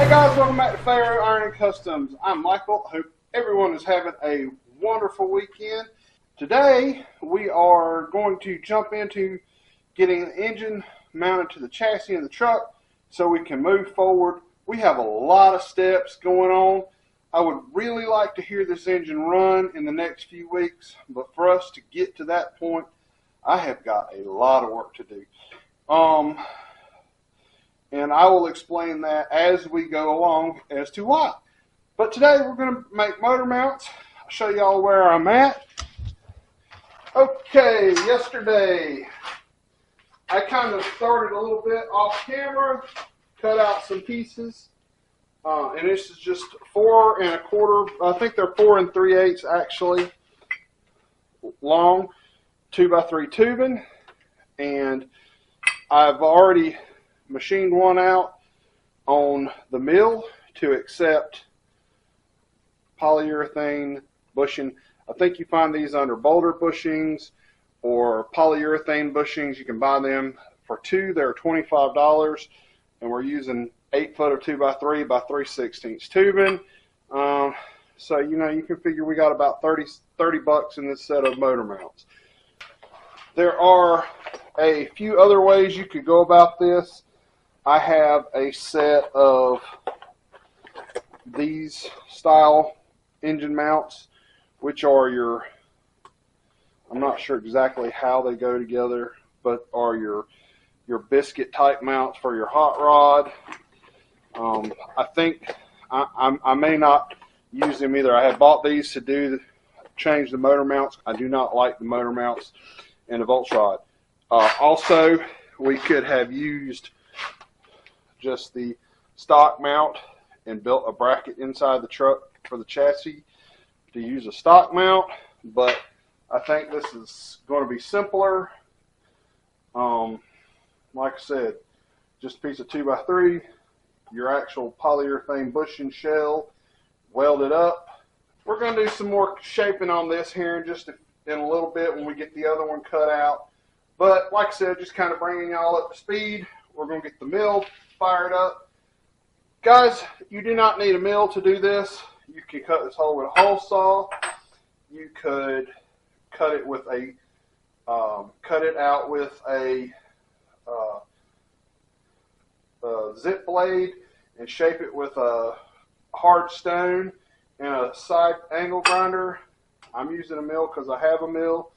Hey guys, welcome back to Faro Iron & Customs. I'm Michael. I hope everyone is having a wonderful weekend. Today we are going to jump into getting the engine mounted to the chassis of the truck so we can move forward. We have a lot of steps going on. I would really like to hear this engine run in the next few weeks, but for us to get to that point, I have got a lot of work to do. And I will explain that as we go along as to why. But today we're going to make motor mounts. I'll show y'all where I'm at. Okay, yesterday I kind of started a little bit off camera, cut out some pieces, and this is just 4 1/4. I think they're 4 3/8 actually long, 2x3 tubing, and I've already machined one out on the mill to accept polyurethane bushing. I think you find these under Boulder bushings or polyurethane bushings. You can buy them for 2. They're $25, and we're using 8 foot of 2x3 by 3/16 tubing. So you know, you can figure we got about 30 bucks in this set of motor mounts. There are a few other ways you could go about this. I have a set of these style engine mounts, which are your, I'm not sure exactly how they go together, but are your biscuit type mounts for your hot rod. I think I may not use them either. I had bought these to change the motor mounts. I do not like the motor mounts in the Voltrod. Also, we could have used just the stock mount and built a bracket inside the truck for the chassis to use a stock mount, but I think this is going to be simpler. Like I said, just a piece of 2x3, your actual polyurethane bushing shell, weld it up. We're going to do some more shaping on this here in a little bit when we get the other one cut out. But like I said, just kind of bringing y'all up to speed. We're going to get the mill fired up. Guys, you do not need a mill to do this. You can cut this hole with a hole saw. You could cut it with a cut it out with a zip blade and shape it with a hard stone and a side angle grinder. I'm using a mill because I have a mill.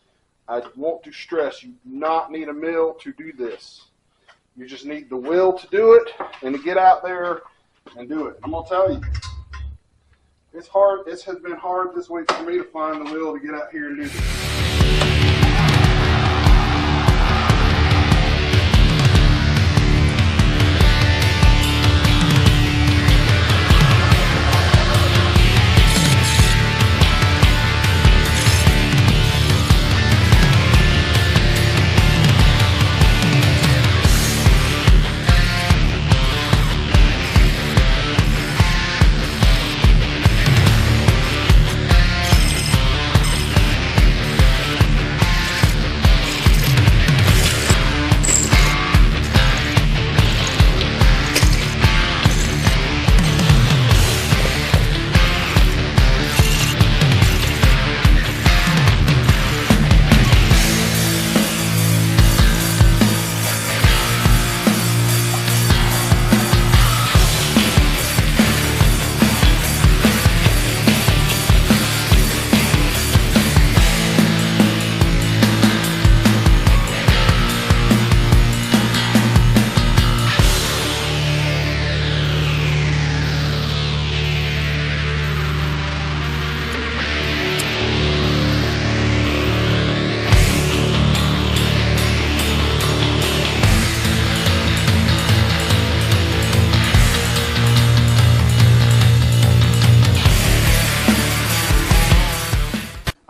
I want to stress, you do not need a mill to do this. You just need the will to do it and to get out there and do it. I'm going to tell you, it's hard. It has been hard this week for me to find the will to get out here and do this.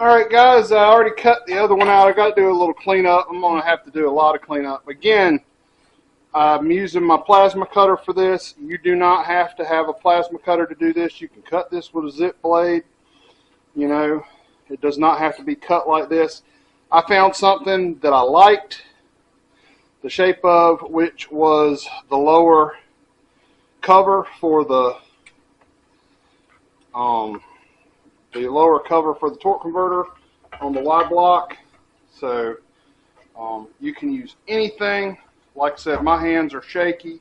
Alright guys, I already cut the other one out. I got to do a little cleanup. I'm going to have to do a lot of cleanup. Again, I'm using my plasma cutter for this. You do not have to have a plasma cutter to do this. You can cut this with a zip blade. You know, it does not have to be cut like this. I found something that I liked the shape of, which was the lower cover for the lower cover for the torque converter on the Y block. So you can use anything. Like I said, my hands are shaky.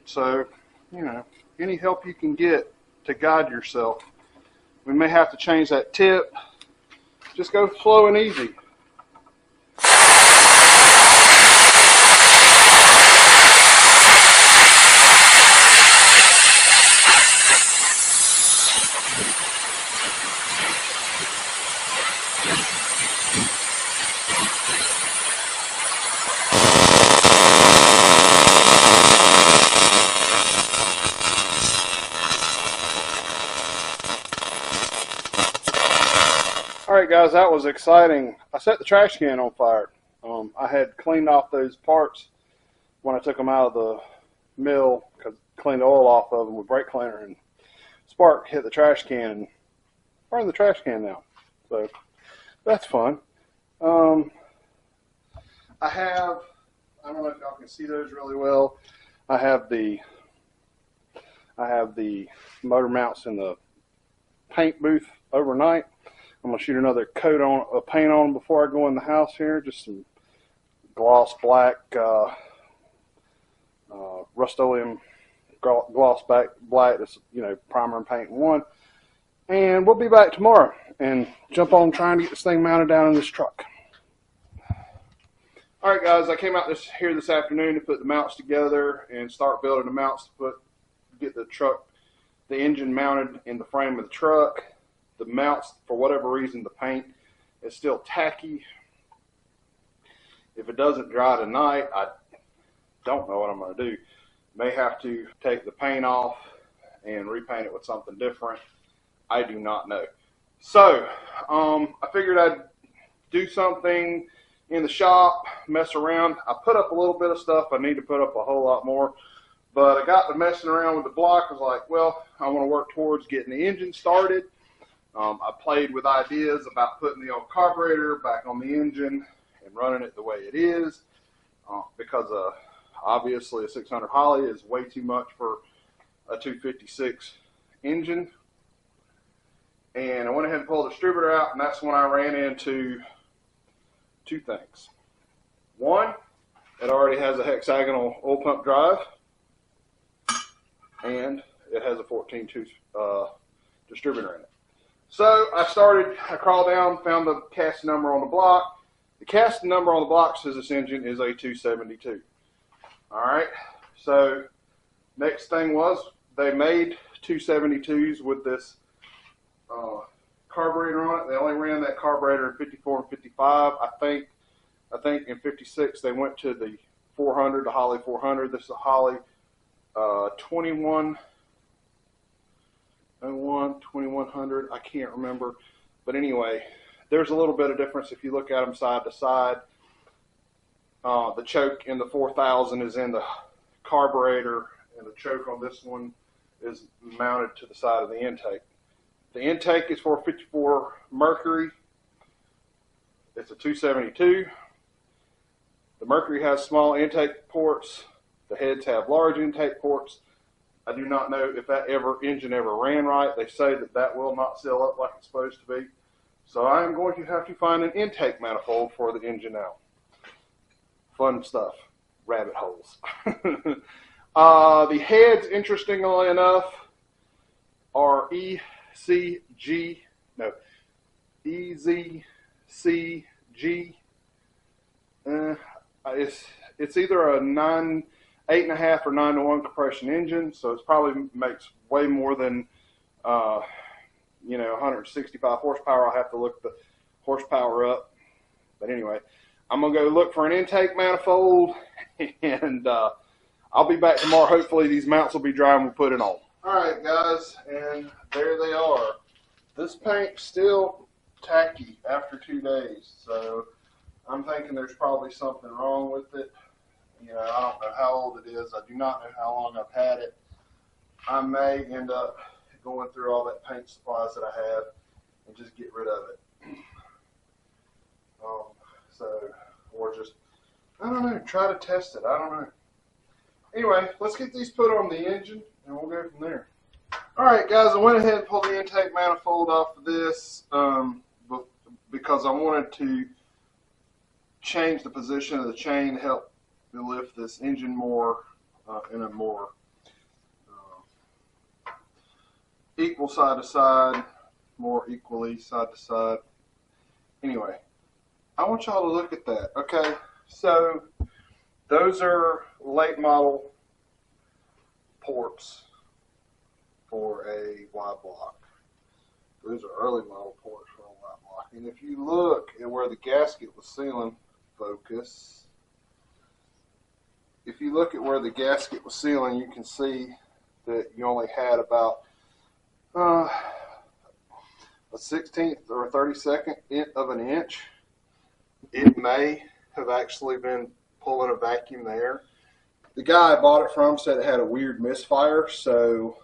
So, you know, any help you can get to guide yourself. We may have to change that tip. Just go slow and easy. Alright guys, that was exciting. I set the trash can on fire. I had cleaned off those parts when I took them out of the mill, because cleaned the oil off of them with brake cleaner, and spark hit the trash can and burned the trash can down. So that's fun. I don't know if y'all can see those really well. I have the motor mounts in the paint booth overnight. I'm gonna shoot another coat of paint on them before I go in the house here. Just some gloss black, Rust-Oleum gloss black. That's, you know, primer and paint in one. And we'll be back tomorrow and jump on trying to get this thing mounted down in this truck. All right, guys, I came out here this afternoon to put the mounts together and start building the mounts to get the engine mounted in the frame of the truck. The mounts, for whatever reason, the paint is still tacky. If it doesn't dry tonight, I don't know what I'm going to do. May have to take the paint off and repaint it with something different. I do not know. So, I figured I'd do something in the shop, mess around. I put up a little bit of stuff. I need to put up a whole lot more. But I got to messing around with the block. I was like, well, I want to work towards getting the engine started. I played with ideas about putting the old carburetor back on the engine and running it the way it is, because obviously a 600 Holley is way too much for a 256 engine. And I went ahead and pulled the distributor out, and that's when I ran into two things. One, it already has a hexagonal oil pump drive, and it has a 14-tooth distributor in it. So I crawled down, found the cast number on the block. The cast number on the block says this engine is a 272. All right, so next thing was they made 272s with this carburetor on it. They only ran that carburetor in 54 and 55. I think in 56 they went to the 400, the Holley 400. This is a Holley 2100, I can't remember, but anyway, there's a little bit of difference if you look at them side to side. The choke in the 4000 is in the carburetor, and the choke on this one is mounted to the side of the intake. The intake is for 54 Mercury. It's a 272. The Mercury has small intake ports. The heads have large intake ports. I do not know if that engine ever ran right. They say that will not seal up like it's supposed to be. So I am going to have to find an intake manifold for the engine now. Fun stuff. Rabbit holes. The heads, interestingly enough, are EZCG. It's either a 8.5 or 9-to-1 compression engine, so it probably makes way more than 165 horsepower. I'll have to look the horsepower up, but anyway, I'm gonna go look for an intake manifold, and I'll be back tomorrow. Hopefully these mounts will be dry and we'll put it on. All right, guys, and there they are. This paint's still tacky after 2 days, so I'm thinking there's probably something wrong with it. You know, I don't know how old it is. I do not know how long I've had it. I may end up going through all that paint supplies that I have and just get rid of it. Or just, I don't know, try to test it. I don't know. anyway, let's get these put on the engine and we'll go from there. Alright guys, I went ahead and pulled the intake manifold off of this because I wanted to change the position of the chain to help me lift this engine more in a more equal side to side, more equally side to side. Anyway, I want y'all to look at that. Okay, so those are late model ports for a Y block. Those are early model ports for a Y block. And if you look at where the gasket was sealing, focus. If you look at where the gasket was sealing, you can see that you only had about a 1/16 or a 32nd of an inch. It may have actually been pulling a vacuum there. The guy I bought it from said it had a weird misfire, so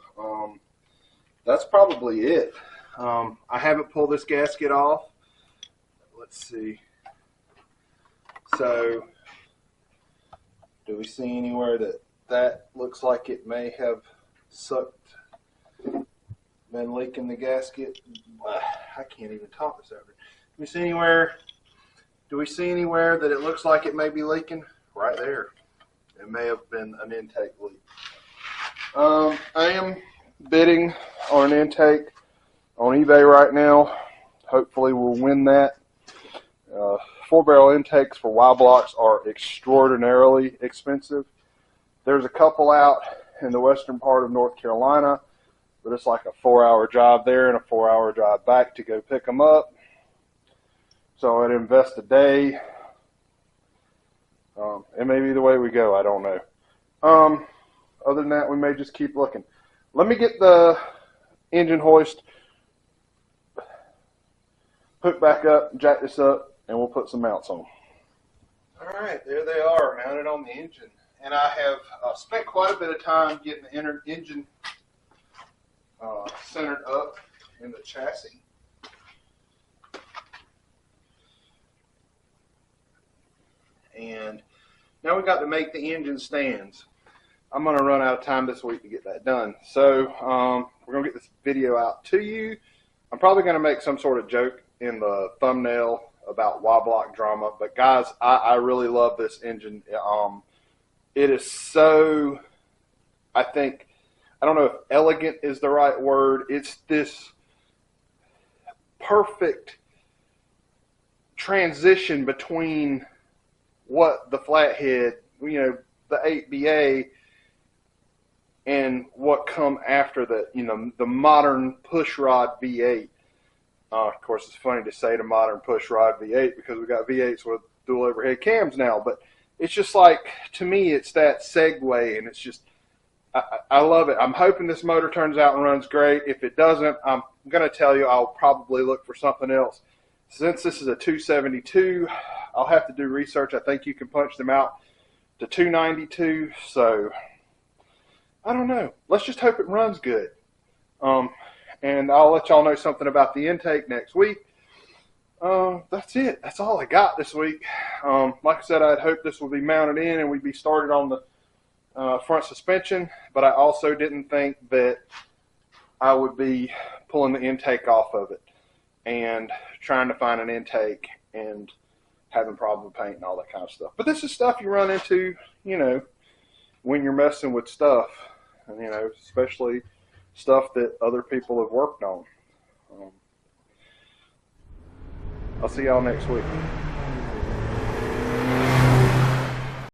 that's probably it. I haven't pulled this gasket off. Let's see. So, do we see anywhere that looks like it may have been leaking the gasket? I can't even talk this over. Do we see anywhere that it looks like it may be leaking? Right there. It may have been an intake leak. I am bidding on an intake on eBay right now. Hopefully we'll win that. 4-barrel intakes for Y blocks are extraordinarily expensive. There's a couple out in the western part of North Carolina, but it's like a 4-hour drive there and a 4-hour drive back to go pick them up. So I'd invest a day. It may be the way we go, I don't know. Other than that, we may just keep looking. Let me get the engine hoist hooked back up, jack this up, and we'll put some mounts on. Alright, there they are, mounted on the engine. And I have spent quite a bit of time getting the engine centered up in the chassis. And now we've got to make the engine stands. I'm going to run out of time this week to get that done. So we're going to get this video out to you. I'm probably going to make some sort of joke in the thumbnail about Y block drama. But guys, I really love this engine. It is so, I don't know if elegant is the right word. It's this perfect transition between what the flathead, the 8BA, and what come after the modern pushrod V8. Of course, it's funny to say the modern pushrod V8 because we got V8s with dual overhead cams now, but it's just like, to me, it's that segue, and it's just, I love it. I'm hoping this motor turns out and runs great. If it doesn't, I'm going to tell you I'll probably look for something else. Since this is a 272, I'll have to do research. I think you can punch them out to 292, so I don't know. Let's just hope it runs good. And I'll let y'all know something about the intake next week. That's it. That's all I got this week. Like I said, I'd hoped this would be mounted in and we'd be started on the front suspension, but I also didn't think that I would be pulling the intake off of it and trying to find an intake and having problems with paint and all that kind of stuff. But this is stuff you run into, when you're messing with stuff, and, especially stuff that other people have worked on. I'll see y'all next week.